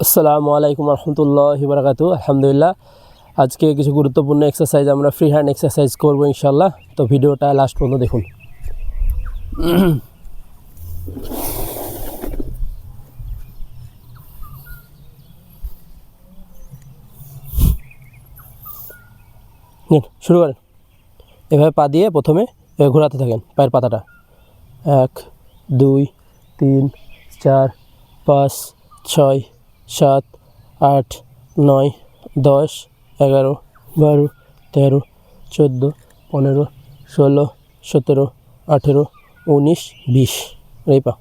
আসসালামু আলাইকুম রহমতুল্লাহি বারাকাতু। আলহামদুলিল্লাহ, আজকে কিছু গুরুত্বপূর্ণ এক্সারসাইজ আমরা ফ্রি হ্যান্ড এক্সারসাইজ করব ইনশাল্লাহ। তো ভিডিওটা লাস্ট পর্যন্ত দেখুন। শুরু করেন। এভাবে পা দিয়ে প্রথমে ঘোরাতে থাকেন পায়ের পাতাটা। 1 2 3 4 5 6 7 8 9 10 11 12 13 14 15 16 17 18 19 20। এই পা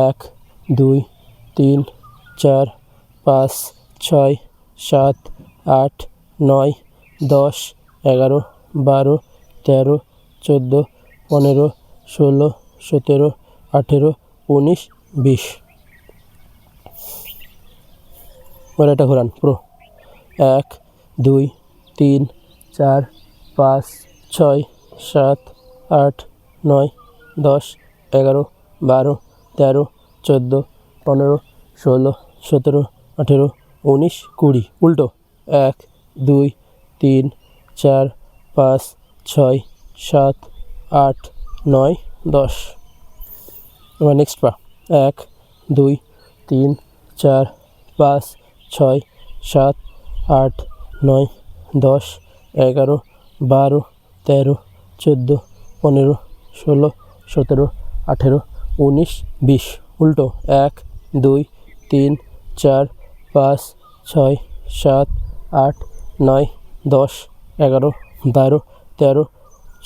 1 2 3 4 5 6 7 8 9 10 11 12 13 14 15 16 17 18 19 20। এটা ঘোরান পুরো। 1 2 3 4 5 6 7 8 9 10 11 12 13 14 15 16 17 18 19 20। উল্টো 1 2 3 4 5 6 7 8 9 10। এবার নেক্সট পা 1 2 3 4 5 6 7 8 9 10 11 12 13 14 15 16 17 18 19 20। উল্টো 1 2 3 4 5 6 7 8 9 10 11 12 13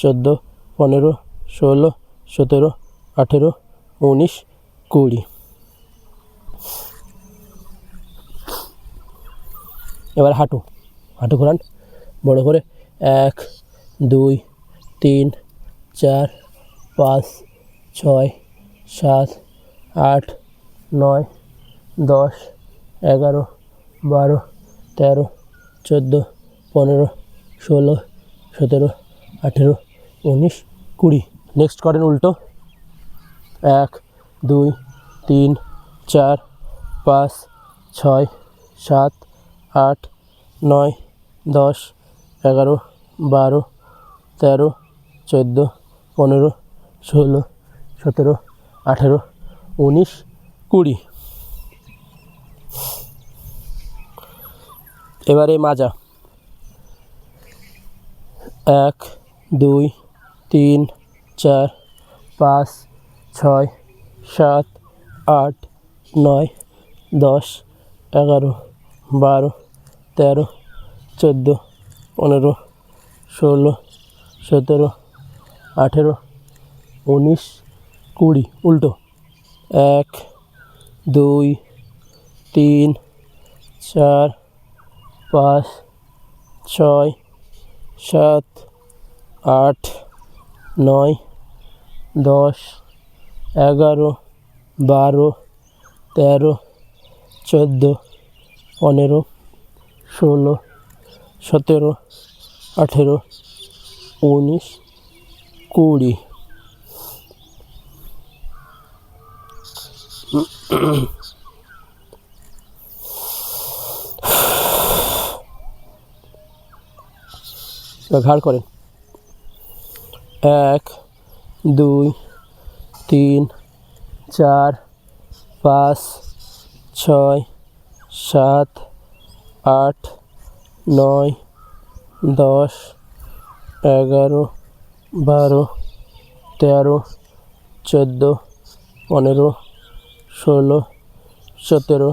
14 15 16 17 18 19 20। এবার হাঁটু ঘোরান বড় করে। 1 2 3 4 5 6 7 8 9 10 11 12 13 14 15 16 17 18 19 20। নেক্সট করেন উল্টো। 1 2 3 4 5 6 7 8 9 10 11 12 13 14 15 16 17 18 19 20। এবারে মাজা। 1 2 3 4 5 6 7 8 9 10 11 12 13 14 15 16 17 18 19 20। উল্টো 1 2 3 4 5 6 7 8 9 10 11 12 13 14 15 16 17 18 19 20। ঘাড় করেন। 1 2 3 4 5 6 7 8 9 10 11 12 13 14 15 16 17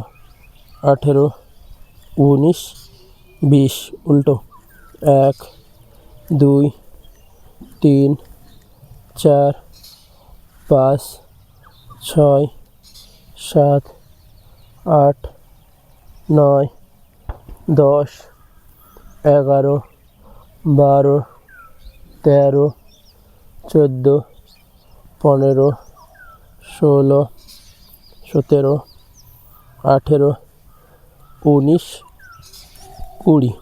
18 19 20। উল্টো 1 2 3 4 5 6 7 8 9 10 11 12 13 14 15 16 17 18 19 20।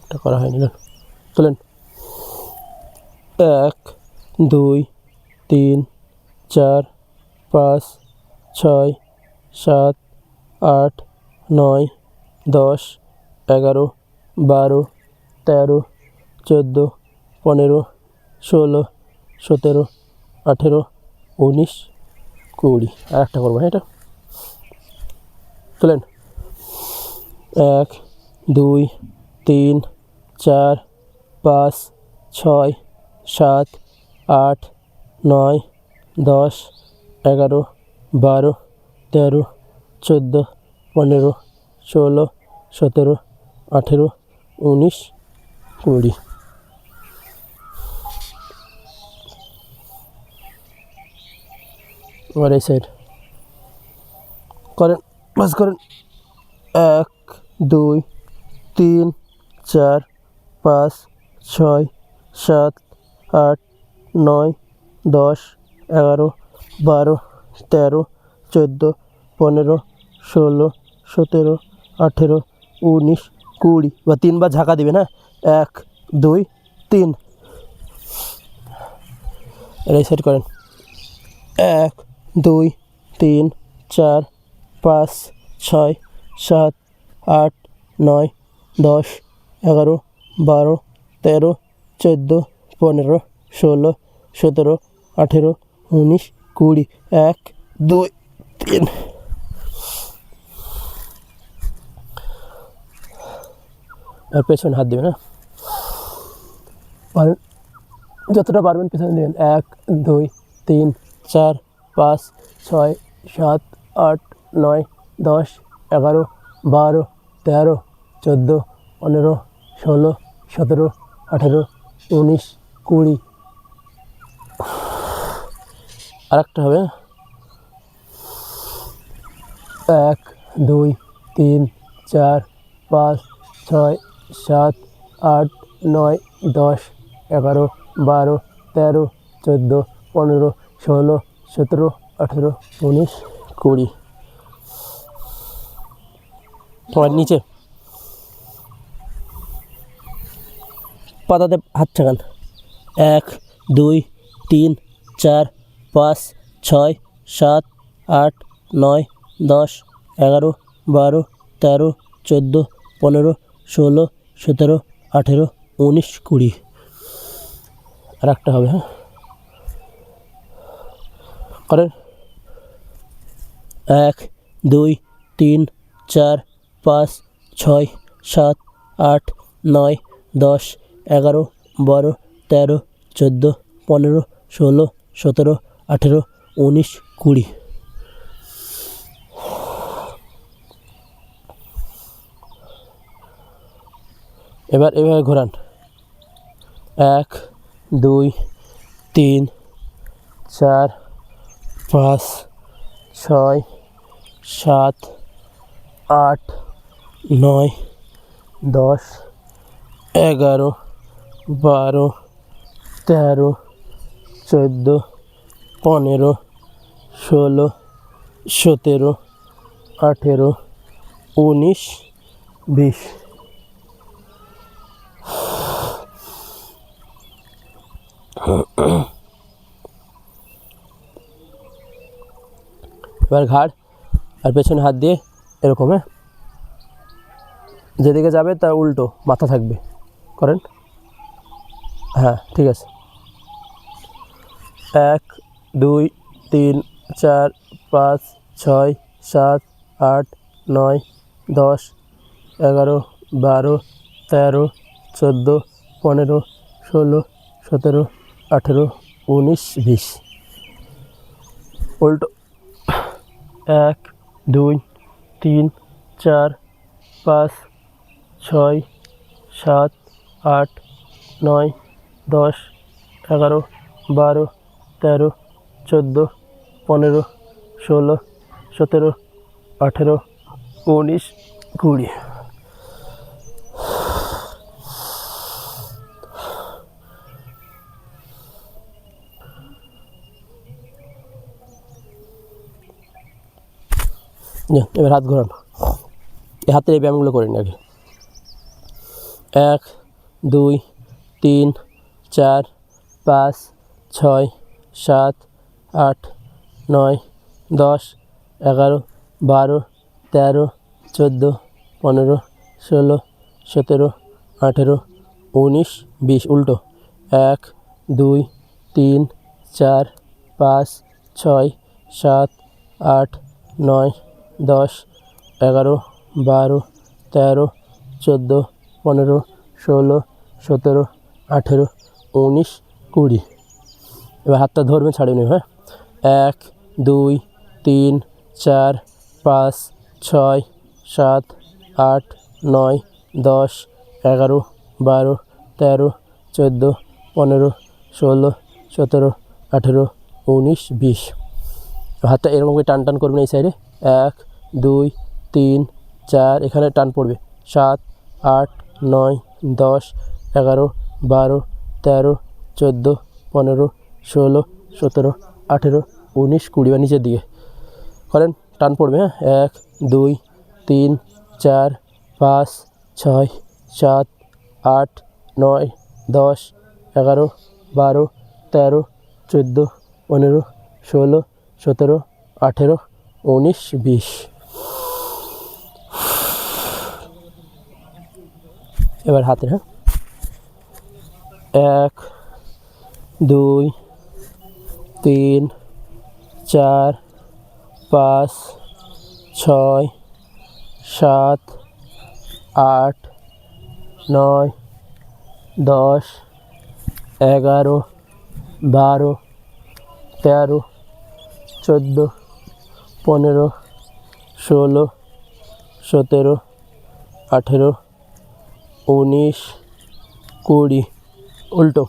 এটা করা হয়নি না, চলেন। 1 2 3 4 5 6 7 8 9 10 11 12 13 14 15 16 17 18 19 20 আর একটা করবো। হ্যাঁ, এটা চলেন। 1 2 3 4 5 6 7 8 9 10 11 12 13 14 15 16 17 18 19 20। আর এই সাইড করেন, বাস করেন। 1 2 3 4 5 6 7 8 9 10 11 12 13 14 15 16 17 18 19 20 বা 3 বার ঝাঁকা দিবেন। হ্যাঁ, 1 2 3। এই সাইড করেন। 1 2 3 4 5 6 7 8 9 10 11 12 13 14 15 16 17 18 19 20। 1 2 3। আর পেছনে হাত দিবেন। হ্যাঁ, যতটা পারবেন পেছনে দেবেন। 1 2 3 4 5 6 7 8 9 10 11 12 13 14 15 16 17 18 19 20। আর একটা হবে। 1 2 3 4 5 6 7 8 9 10 11 12 13 14 15 16 17 18 19 20। তোমার নিচে পাতাতে হাত ঠেকান। 1 2 3 4 5 6 7 8 9 10 11 12 13 14 15 16 17 18 19 20। আর একটা হবে। হ্যাঁ, করেন। 1 2 3 4 5 6 7 8 9 10 11 12 13 14 15 16 17 18 19 20। এবার এভাবে ঘোরান। 1 2 3 4 5 6 7 8 9 10 11 12 13 14 15 16 17 18 19 20। এবার ঘাড় আর পেছনে হাত দিয়ে এরকম। হ্যাঁ, যেদিকে যাবে তার উল্টো মাথা থাকবে। করেন। হ্যাঁ, ঠিক আছে। 1 2 3 4 5 6 7 8 9 10 11 12 13 14 15 16 17 18 19 20। উল্টো। 1 2 3 4 5 6 7 8 9 10 11 12 13 14 15 16 17 18 19 20। এবার হাত ঘোরান। এই হাতের এই ব্যায়ামগুলো করে নিন আগে। 1 2 3 4 5 6 7 8 9 10 11 12 13 14 15 16 17 18 19 20 উল্টো 1 2 3 4 5 6 7 8 9 10 11 12 13 14 15 16 17 18 19 20। এবার হাতটা ধরবেন, ছাড়িয়ে নেবেন। হ্যাঁ, 1 2 3 4 5 6 7 8 9 10 11 12 13 14 15 16 17 18 19 20। হাতটা এরকম করে টান টান করবেন এই সাইডে। 1 2 3 4, এখানে টান পড়বে। 7 8 9 10 11 12 13 14 15 16 17 18 19 20। বা নিচের দিকে করেন, টান পড়বে। হ্যাঁ, 1 2 3 4 5 6 7 8 9 10 11 12 13 14 15 16 17 18 19 20। এবার হাতে। হ্যাঁ, 1 2 3 4 5 6 7 8 9 10 11 12 13 14 15 16 17 18 19 20। উল্টো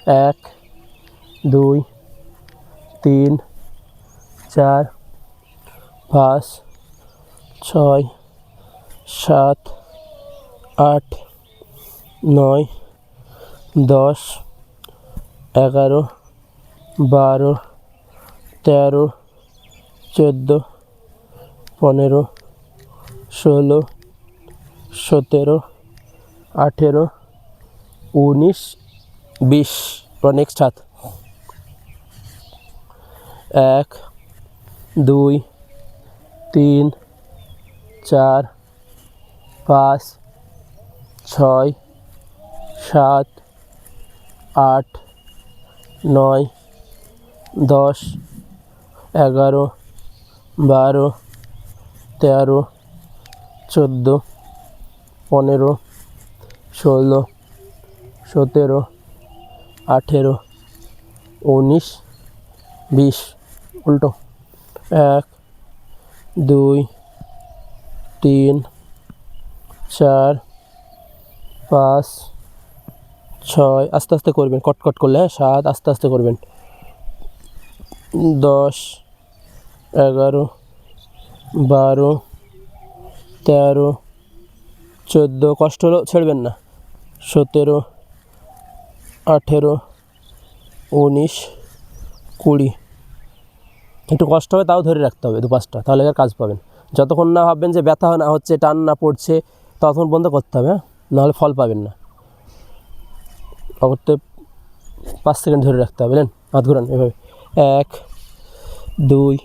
1 2 3 4 5 6 7 8 9 10 11 12 13 14 15 16 17 18 19 20। और नेक्स्ट हाथ। 1 2 3 4 5 6 7 8 9 10 11 12 13 14 15 16 17 18 19 20। উল্টো 1 2 3 4 5 6, আস্তে আস্তে করবেন, কটকট করলে। 7, আস্তে আস্তে করবেন। 10 11 12 13 14, কষ্ট হলো ছেড়বেন না। 17 18 19 20। একটু কষ্ট হবে, তাও ধরে রাখতে হবে 2-5টা, তাহলে আর কাজ পাবেন। যতক্ষণ না ভাববেন যে ব্যথা না হচ্ছে, টান না পড়ছে, ততক্ষণ বন্ধ করতে হবে। হ্যাঁ, নাহলে ফল পাবেন না। অগত্যে 5 সেকেন্ড ধরে রাখতে হবে। বুঝলেন? হাত ঘুরান এভাবে। 1 2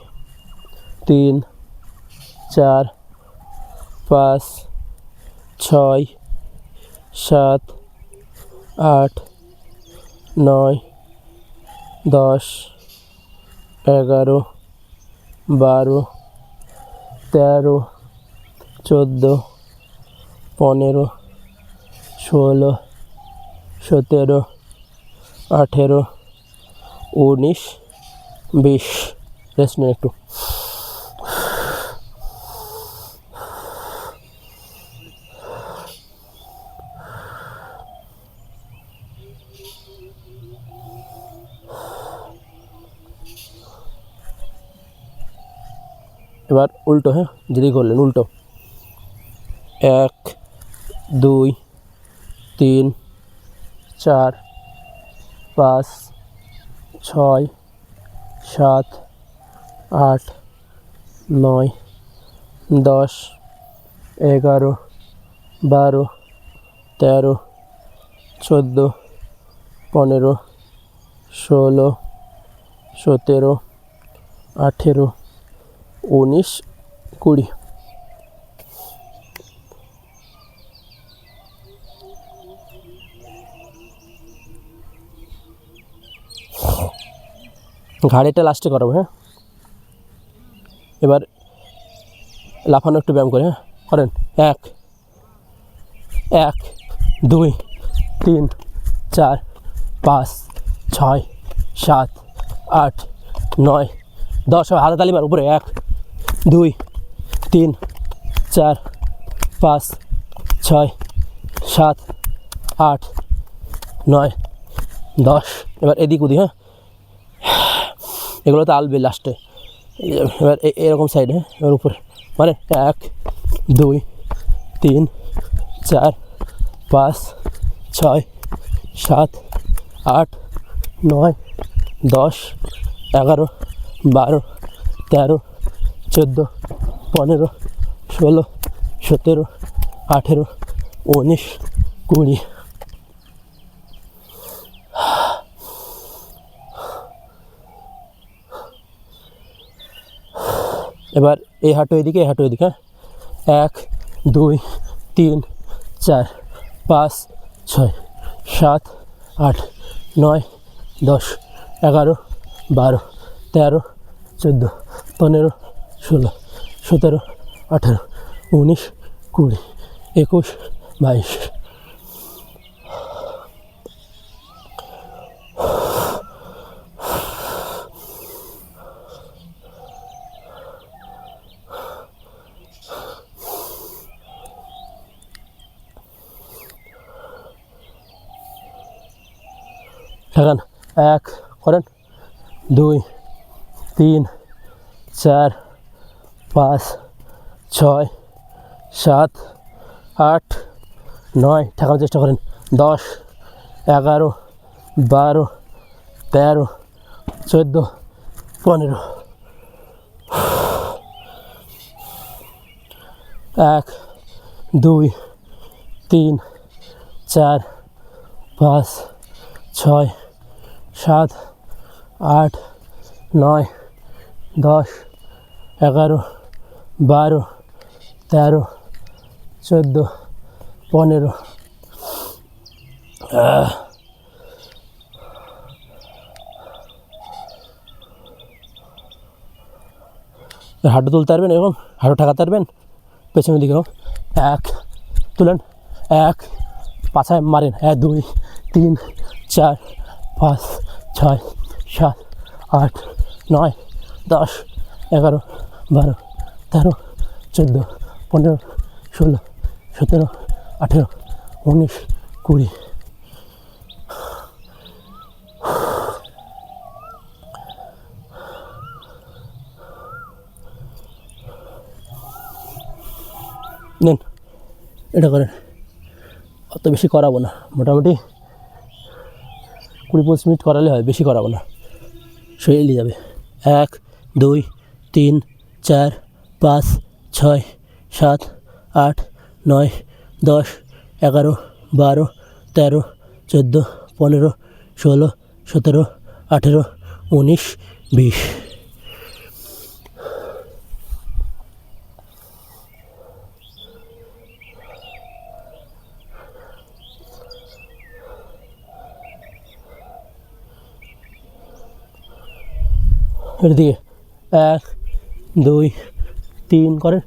3 4 5 6 7 8 9 10 11 12 13 14 15 16 17 18 19 20। রেস্ট নিন একটু। এবার উল্টো। হ্যাঁ, যেদিকে করলেন উল্টো। 1 2 3 4 5 6 7 8 9 10 11 12 13 14 15 16 17 18, 19, 20। ঘাড়িটা লাস্টে করাবো, হ্যাঁ। এবার লাফানো একটু ব্যায়াম করে, হ্যাঁ, করেন। 1, 2, 3, 4, 5, 6, 7, 8, 9, 10। হাতে তালি মার উপরে। 1, 2, 3, 4, 5, 6, 7, 8, 9, 10। এবার এদিক ওদিক, হ্যাঁ, এগুলো তো আলবে লাস্টে। এবার এরকম সাইডে, হ্যাঁ, এবার উপরে মানে 1, 2, 3, 4, 5, 6, 7, 8, 9, 10, 11, 12, 13, 14, 15, 16, 17, 18, 19, 20। এবার এই হাঁটু এদিকে, এই হাঁটু এদিকে, হ্যাঁ। 1, 2, 3, 4, 5, 6, 7, 8, 9, 10, 11, 12, 13, 14, 15, 16, 17, 18, 19, 20, 21, 22। ঠেকান। 1 করেন, 2, 3, 4, 5, 6, 7, 8, 9। ঠেকানোর চেষ্টা করেন। 10, 11, 12, 13, 14, 15। 1, 2, 3, 4, 5, 6, 7, 8, 9, 10, 11, 12, 13, 14, 15। হাঁটু তুলতে পারবেন, এরকম হাঁটু ঠেকাতে পারবেন পেছনের দিকে। 1 তুলেন, 1 পাছায় মারেন। 1, 2, 3, 4, 5, 6, 7, 8, 9, 10, 11, 12, 13, 14, 15, 16, 17, 18, 19, 20। নেন, এটা করেন। অত বেশি করাবো না, মোটামুটি 20-25 মিনিট করালে হয়, বেশি করাবো না, শরীর নিয়ে যাবে। 1, 2, 3, 4, 5, 6, 7, 8, 9, 10, 11, 12, 13, 14, 15, 16, 17, 18, 19, 20। এর দিকে 1, 2, 3 করেন,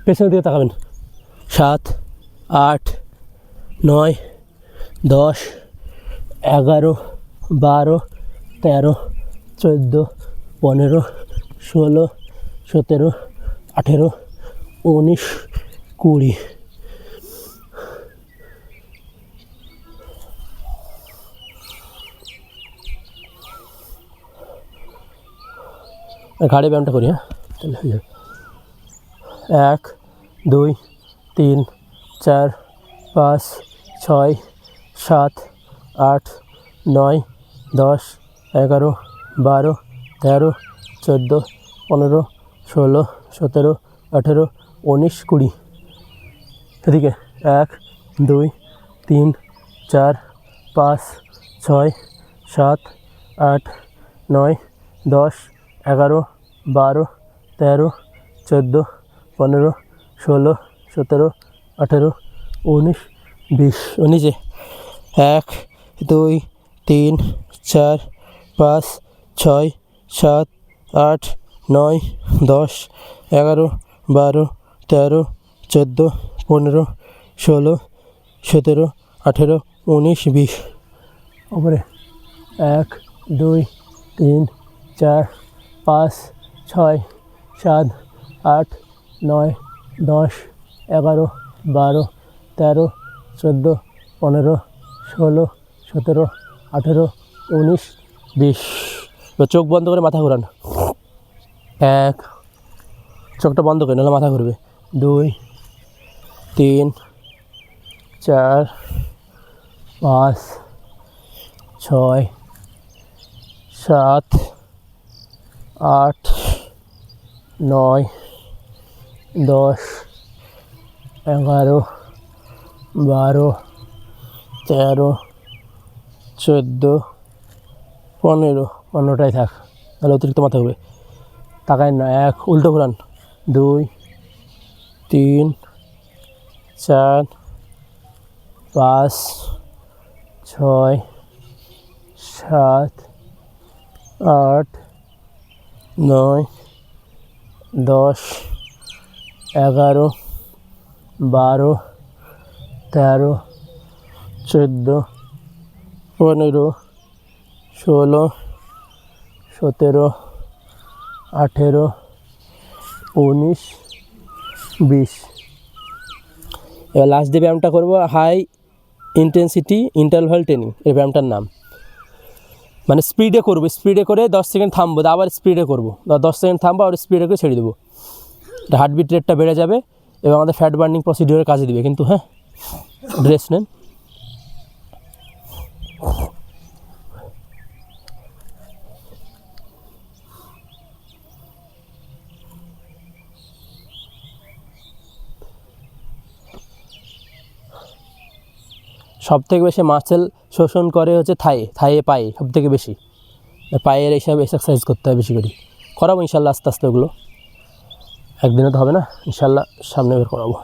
পেছনের দিকে তাকাবেন। 7, 8, 9, 10, 11, 12, 13, 14, 15, 16, 17, 18, 19, 20। ঘাড়ে ব্যায়ামটা করি, হ্যাঁ, তাহলে হয়ে যাবে। 1, 2, 3, 4, 5, 6, 7, 8, 9, 10, 11, 12, 13, 14, 15, 16, 17, 18, 19, 20। এদিকে 1, 2, 3, 4, 5, 6, 7, 8, 9, 10, 11 12 13 14 15 16 17 18 19 20 19 1 2 3 4 5 6 7 8 9 10 11 12 13 14 15 16 17 18 19 20 ওপরে 1 2 3 4 5 6 7 8 9 10 11 12 13 14 15 16 17 18 19 20 এবার চোখ বন্ধ করে মাথা ঘোরান 1 চোখটা বন্ধ করে নাহলে মাথা ঘুরবে 2 3 4 5 6 7 8 9 10 11 12 13 14 15 15টাই থাক তাহলে অতিরিক্ত মাথা ঘুরবে তাকায় না 1 উল্টো ঘোরান 2 3 4 5 6 7 8 9 10 11 12 13 14 15 16 17 18 19 20 এবার লাস্ট যে ব্যায়ামটা করবো হাই ইন্টেন্সিটি ইন্টারভাল ট্রেনিং এই ব্যায়ামটার নাম মানে স্পিডে করবো স্পিডে করে 10 সেকেন্ড থামবো আবার স্পিডে করবো 10 সেকেন্ড থামবো আবার স্পিডে করে ছেড়ে দেবো হার্টবিট রেটটা বেড়ে যাবে এবং আমাদের ফ্যাট বার্নিং প্রসিডিওরে কাজে দিবে কিন্তু হ্যাঁ ড্রেস নেন সব থেকে বেশি মাসেল শোষণ করে হচ্ছে থাইয়ে পায়ে সব থেকে বেশি পায়ের এইসব এক্সারসাইজ করতে হয় বেশি করে করাবো ইনশাল্লাহ আস্তে আস্তে ওগুলো একদিনে তো হবে না ইনশাল্লাহ সামনে বের করাবো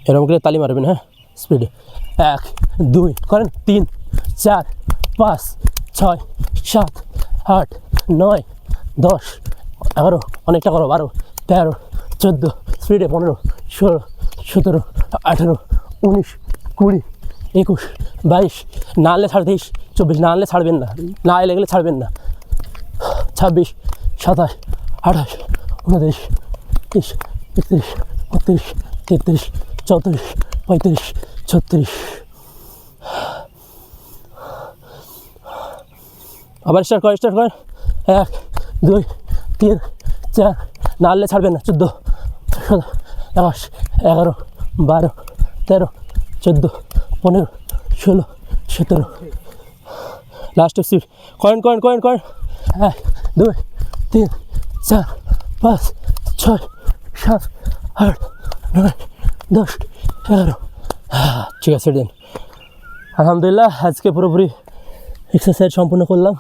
এরকম করে তালি মারবেন হ্যাঁ স্পিডে 1 2 করেন 3 4 5 6 7 8 9 10 11 অনেকটা করো 12 13 14 স্পিডে 15 16 17 18 19 20 21 22 না আনলে 23 24 না আনলে ছাড়বেন না এলে গেলে ছাড়বেন না 26 27 28 29 30 31 32 33 34 35 36 আবার স্টার্ট কর 1 2 3 4 না আনলে ছাড়বেন না 14 17 11 12 13 14 15 16 17 লাস্ট স্পিড করেন 1 2 3 4 5 6 7 8 9 10 11 ঠিক আছে দেন আলহামদুলিল্লাহ আজকে পুরোপুরি এক্সারসাইজ সম্পূর্ণ করলাম